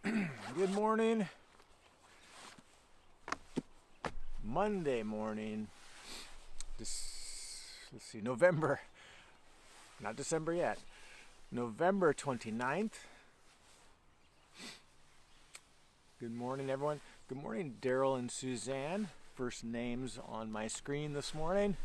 Good morning. Monday morning. Let's see, November, not December yet. November 29th. Good morning, everyone. Good morning, Daryl and Suzanne. First names on my screen this morning.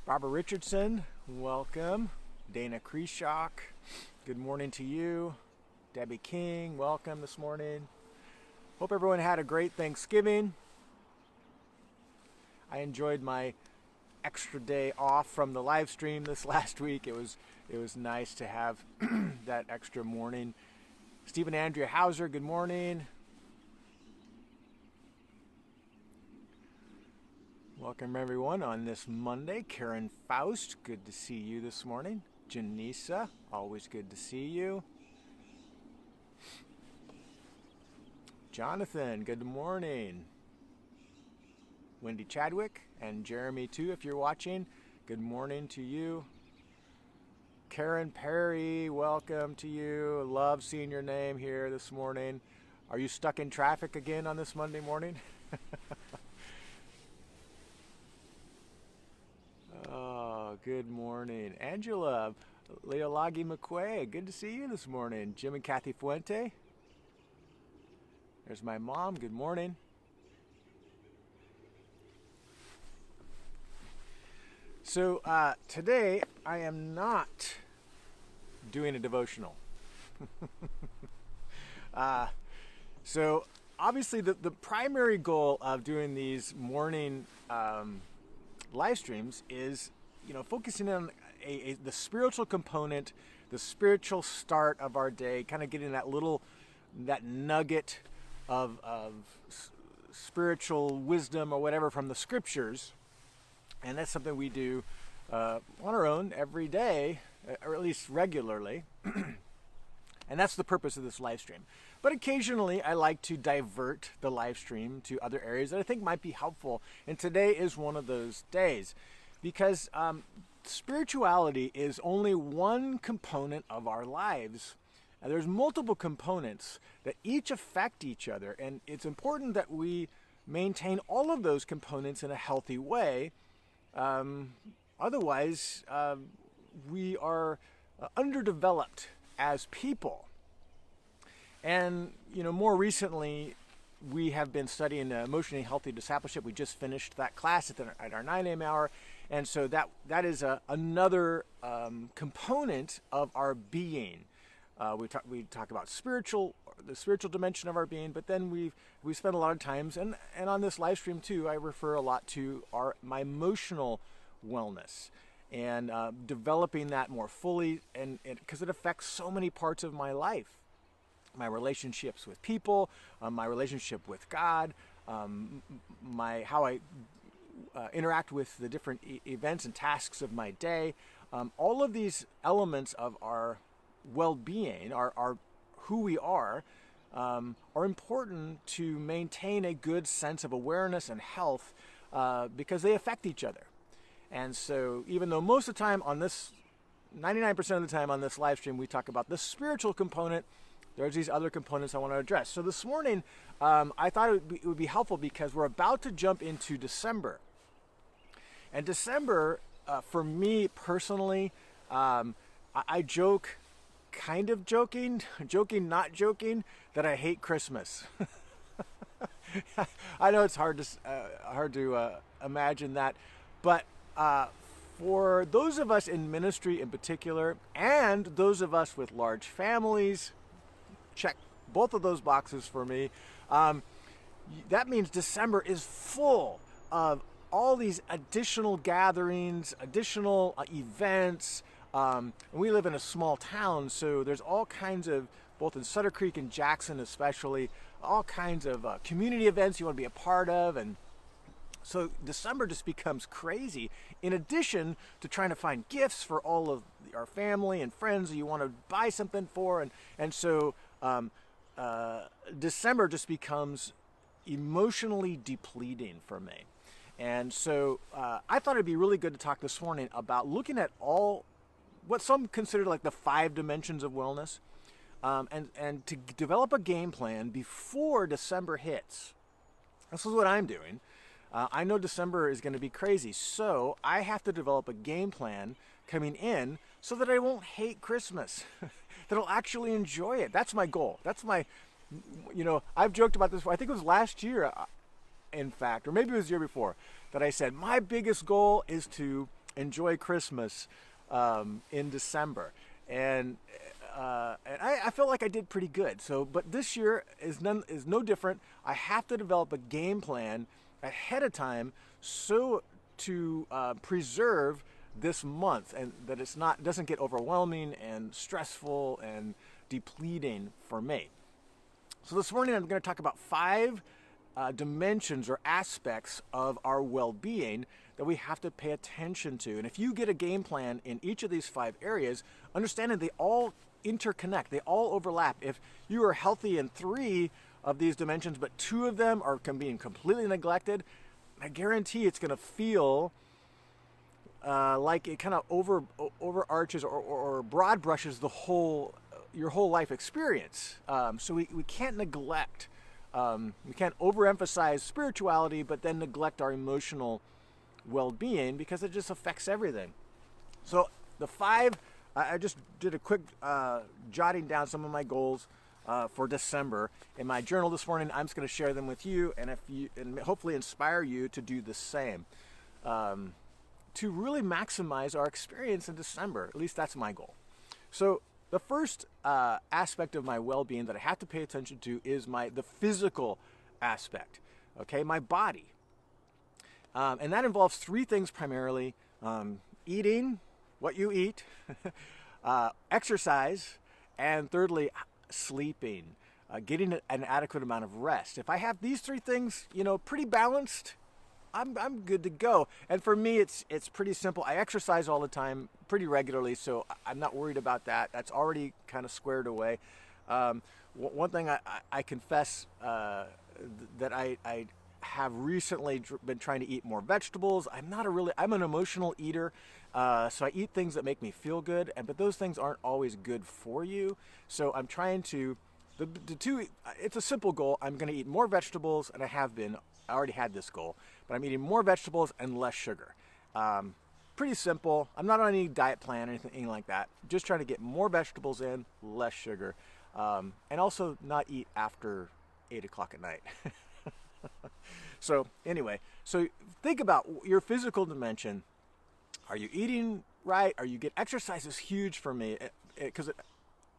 Barbara Richardson, welcome. Dana Kreshock, good morning to you. Debbie King, welcome this morning. Hope everyone had a great Thanksgiving. I enjoyed my extra day off from the live stream this last week. It was nice to have that extra morning. Stephen Andrea Hauser, good morning. Welcome everyone on this Monday. Karen Faust, good to see you this morning. Janisa, always good to see you. Jonathan, good morning. Wendy Chadwick and Jeremy too, if you're watching, good morning to you. Karen Perry, welcome to you. Love seeing your name here this morning. Are you stuck in traffic again on this Monday morning? Oh, good morning. Angela Leolagi McQuay, good to see you this morning. Jim and Kathy Fuente. There's my mom, good morning. So today I am not doing a devotional. So obviously the primary goal of doing these morning live streams is, focusing on the spiritual component, the spiritual start of our day, kind of getting that nugget of spiritual wisdom or whatever from the scriptures. And that's something we do on our own every day, or at least regularly. And that's the purpose of this live stream. But occasionally I like to divert the live stream to other areas that I think might be helpful. And today is one of those days, because spirituality is only one component of our lives. And there's multiple components that each affect each other. And it's important that we maintain all of those components in a healthy way. Otherwise, we are underdeveloped as people. And, more recently, we have been studying emotionally healthy discipleship. We just finished that class at our 9 a.m. hour. And so that is another component of our being. We talk about the spiritual dimension of our being, but then we spend a lot of times, and on this live stream too, I refer a lot to my emotional wellness and developing that more fully, and because it affects so many parts of my life, my relationships with people, my relationship with God, how I interact with the different events and tasks of my day. All of these elements of our well-being, are who we are important to maintain a good sense of awareness and health, because they affect each other. And so even though most of the time 99% of the time on this live stream, we talk about the spiritual component, there's these other components I want to address. So this morning, I thought it would be helpful because we're about to jump into December. And December, for me personally, I joke, kind of joking, not joking, that I hate Christmas. I know it's hard to imagine that, but for those of us in ministry in particular, and those of us with large families, check both of those boxes for me. That means December is full of all these additional gatherings, additional events. We live in a small town, so there's all kinds of, both in Sutter Creek and Jackson especially, all kinds of community events you want to be a part of. And so December just becomes crazy, in addition to trying to find gifts for all of our family and friends that you want to buy something for. And so December just becomes emotionally depleting for me. And so I thought it'd be really good to talk this morning about looking at all what some consider like the 5 dimensions of wellness, and to develop a game plan before December hits. This is what I'm doing. I know December is going to be crazy, so I have to develop a game plan coming in so that I won't hate Christmas, that I'll actually enjoy it. That's my goal. That's my, I've joked about this. I think it was last year, in fact, or maybe it was the year before, that I said my biggest goal is to enjoy Christmas in December, and I felt like I did pretty good. So, but this year is no different. I have to develop a game plan ahead of time so to preserve this month, and that doesn't get overwhelming and stressful and depleting for me. So this morning I'm going to talk about 5 dimensions or aspects of our well-being that we have to pay attention to. And if you get a game plan in each of these 5 areas, understanding they all interconnect, they all overlap. If you are healthy in 3 of these dimensions, but 2 of them are being completely neglected, I guarantee it's going to feel like it kind of overarches or broad brushes your whole life experience. So we can't neglect. We can't overemphasize spirituality, but then neglect our emotional well-being, because it just affects everything. So the 5, I just did a quick jotting down some of my goals for December in my journal this morning. I'm just going to share them with you, and hopefully inspire you to do the same, to really maximize our experience in December. At least that's my goal. So the first aspect of my well-being that I have to pay attention to is the physical aspect. Okay, my body, and that involves 3 things primarily: eating, what you eat, exercise, and thirdly, sleeping, getting an adequate amount of rest. If I have these 3 things, pretty balanced, I'm good to go. And for me, it's pretty simple. I exercise all the time, pretty regularly, so I'm not worried about that. That's already kind of squared away. One thing I confess that I have recently been trying to eat more vegetables. I'm an emotional eater, so I eat things that make me feel good, but those things aren't always good for you. So I'm trying to, it's a simple goal. I'm going to eat more vegetables, and I already had this goal, but I'm eating more vegetables and less sugar. Pretty simple. I'm not on any diet plan or anything like that. Just trying to get more vegetables in, less sugar, and also not eat after 8 o'clock at night. So anyway, so think about your physical dimension. Are you eating right? Exercise is huge for me, because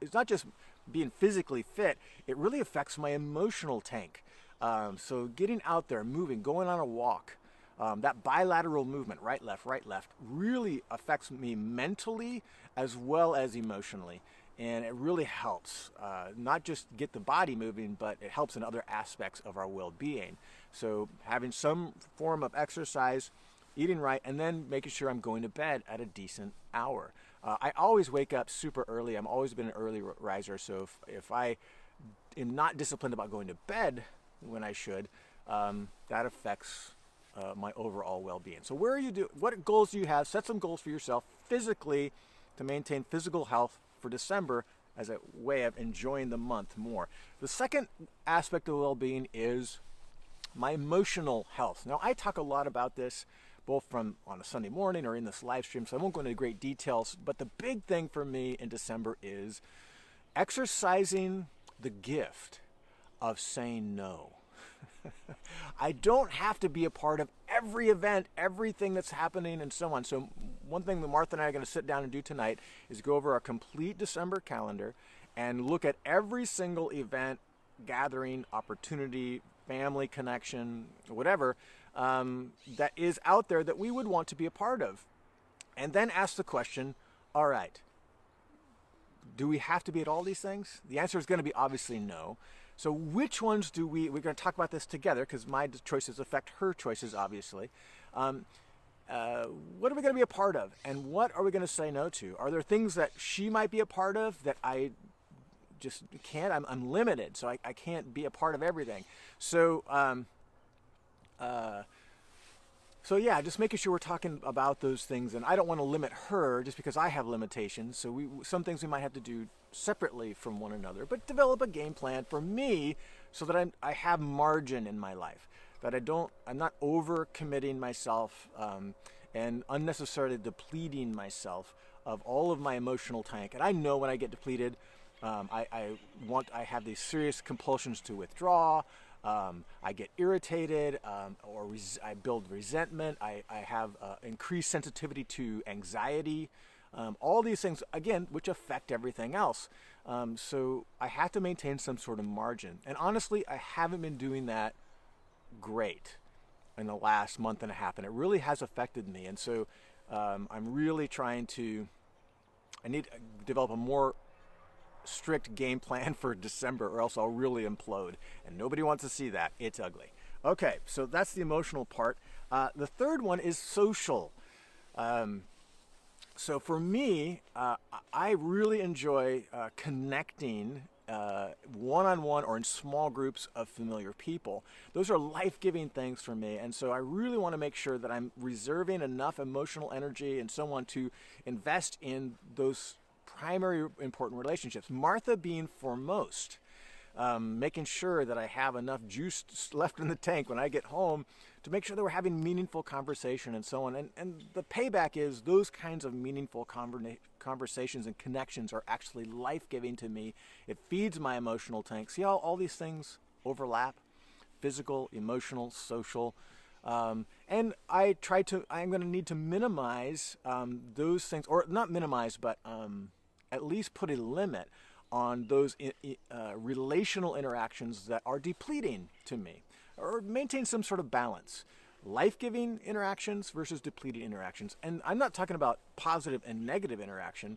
it's not just being physically fit. It really affects my emotional tank. So getting out there, moving, going on a walk, that bilateral movement, right, left, really affects me mentally as well as emotionally. And it really helps, not just get the body moving, but it helps in other aspects of our well-being. So having some form of exercise, eating right, and then making sure I'm going to bed at a decent hour. I always wake up super early. I've always been an early riser. So if I am not disciplined about going to bed when I should, that affects my overall well-being. So what goals do you have? Set some goals for yourself physically to maintain physical health for December as a way of enjoying the month more. The second aspect of well-being is my emotional health. Now, I talk a lot about this both on a Sunday morning or in this live stream, so I won't go into great details, but the big thing for me in December is exercising the gift of saying no. I don't have to be a part of every event, everything that's happening, and so on. So one thing that Martha and I are going to sit down and do tonight is go over our complete December calendar and look at every single event, gathering, opportunity, family connection, whatever, that is out there that we would want to be a part of. And then ask the question, all right, do we have to be at all these things? The answer is going to be obviously no. So which ones we're going to talk about this together, because my choices affect her choices, obviously. What are we going to be a part of? And what are we going to say no to? Are there things that she might be a part of that I just can't? I'm limited, so I can't be a part of everything. So So yeah, just making sure we're talking about those things, and I don't want to limit her just because I have limitations. So some things we might have to do separately from one another, but develop a game plan for me so that I have margin in my life, that I'm not over committing myself and unnecessarily depleting myself of all of my emotional tank. And I know when I get depleted, I have these serious compulsions to withdraw. I get irritated, I build resentment. I have increased sensitivity to anxiety. All these things, again, which affect everything else. So I have to maintain some sort of margin. And honestly, I haven't been doing that great in the last month and a half, and it really has affected me. And so I'm really I need to develop a more strict game plan for December, or else I'll really implode, and nobody wants to see that. It's ugly. Okay, so that's the emotional part. The third one is social. So for me, I really enjoy connecting one-on-one or in small groups of familiar people. Those are life-giving things for me, and so I really want to make sure that I'm reserving enough emotional energy and so on to invest in those primary important relationships. Martha being foremost, making sure that I have enough juice left in the tank when I get home to make sure that we're having meaningful conversation and so on. And the payback is those kinds of meaningful conversations and connections are actually life-giving to me. It feeds my emotional tank. See how all these things overlap? Physical, emotional, social. And I'm going to need to minimize those things, or not minimize, but at least put a limit on those relational interactions that are depleting to me, or maintain some sort of balance. Life-giving interactions versus depleting interactions. And I'm not talking about positive and negative interaction.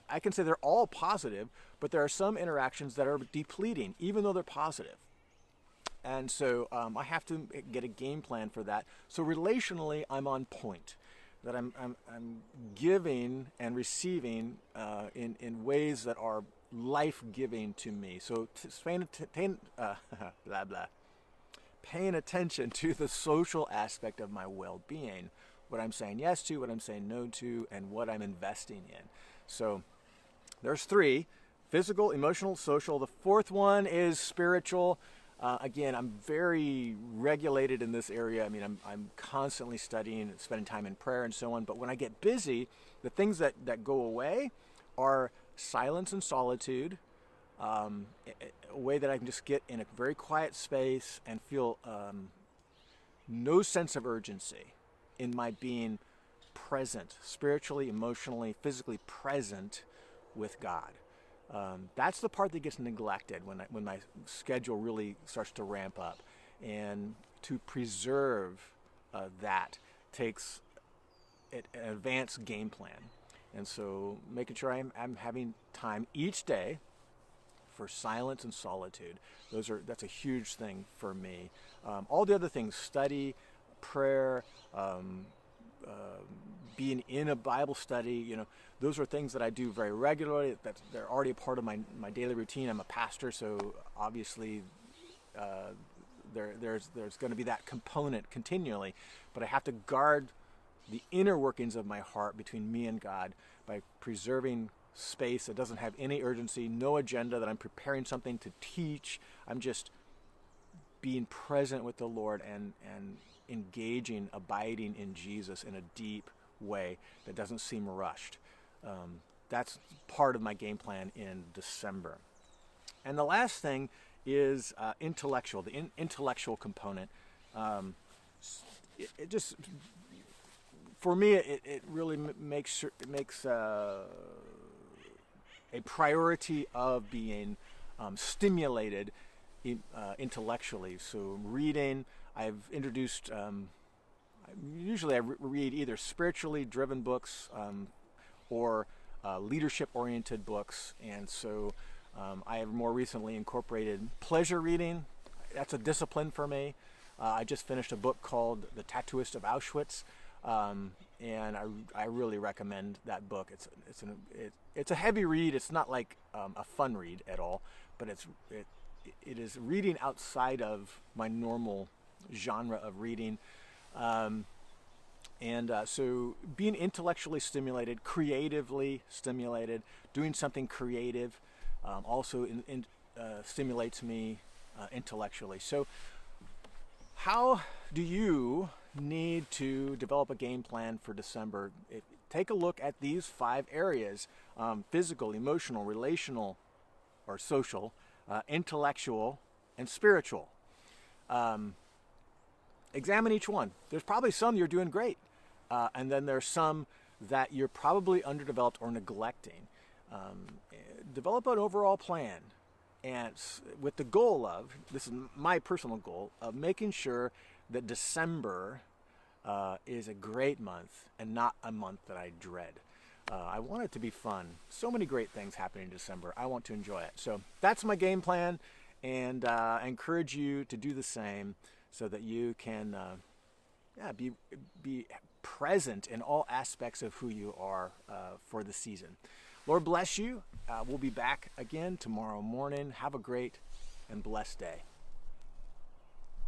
I can say they're all positive, but there are some interactions that are depleting, even though they're positive. And so I have to get a game plan for that. So relationally, I'm on point. That I'm giving and receiving in ways that are life-giving to me. So paying attention to the social aspect of my well-being, what I'm saying yes to, what I'm saying no to, and what I'm investing in. So there's three: physical, emotional, social. The fourth one is spiritual. Again, I'm very regulated in this area. I mean, I'm constantly studying and spending time in prayer and so on. But when I get busy, the things that go away are silence and solitude, a way that I can just get in a very quiet space and feel no sense of urgency in my being present, spiritually, emotionally, physically present with God. That's the part that gets neglected when my schedule really starts to ramp up. And to preserve that takes an advanced game plan. And so making sure I'm having time each day for silence and solitude. That's a huge thing for me. All the other things, study, prayer, being in a Bible study, those are things that I do very regularly. They're already a part of my daily routine. I'm a pastor, so obviously there's going to be that component continually. But I have to guard the inner workings of my heart between me and God by preserving space that doesn't have any urgency, no agenda, that I'm preparing something to teach. I'm just being present with the Lord and engaging, abiding in Jesus in a deep way that doesn't seem rushed. That's part of my game plan in December. And the last thing is intellectual, the intellectual component. It just, for me, it really makes a priority of being stimulated intellectually. So reading, I've introduced, usually I read either spiritually driven books or leadership-oriented books. And so I have more recently incorporated pleasure reading. That's a discipline for me. I just finished a book called The Tattooist of Auschwitz, and I really recommend that book. It's a heavy read. It's not like a fun read at all, but it is reading outside of my normal genre of reading. And so being intellectually stimulated, creatively stimulated, doing something creative also stimulates me intellectually. So how do you need to develop a game plan for December? Take a look at these 5 areas: physical, emotional, relational, or social, intellectual, and spiritual. Examine each one. There's probably some you're doing great, and then there's some that you're probably underdeveloped or neglecting. Develop an overall plan, and with the goal of, this is my personal goal, of making sure that December is a great month and not a month that I dread. I want it to be fun. So many great things happen in December. I want to enjoy it. So that's my game plan, and I encourage you to do the same so that you can be present in all aspects of who you are for the season. Lord bless you. We'll be back again tomorrow morning. Have a great and blessed day.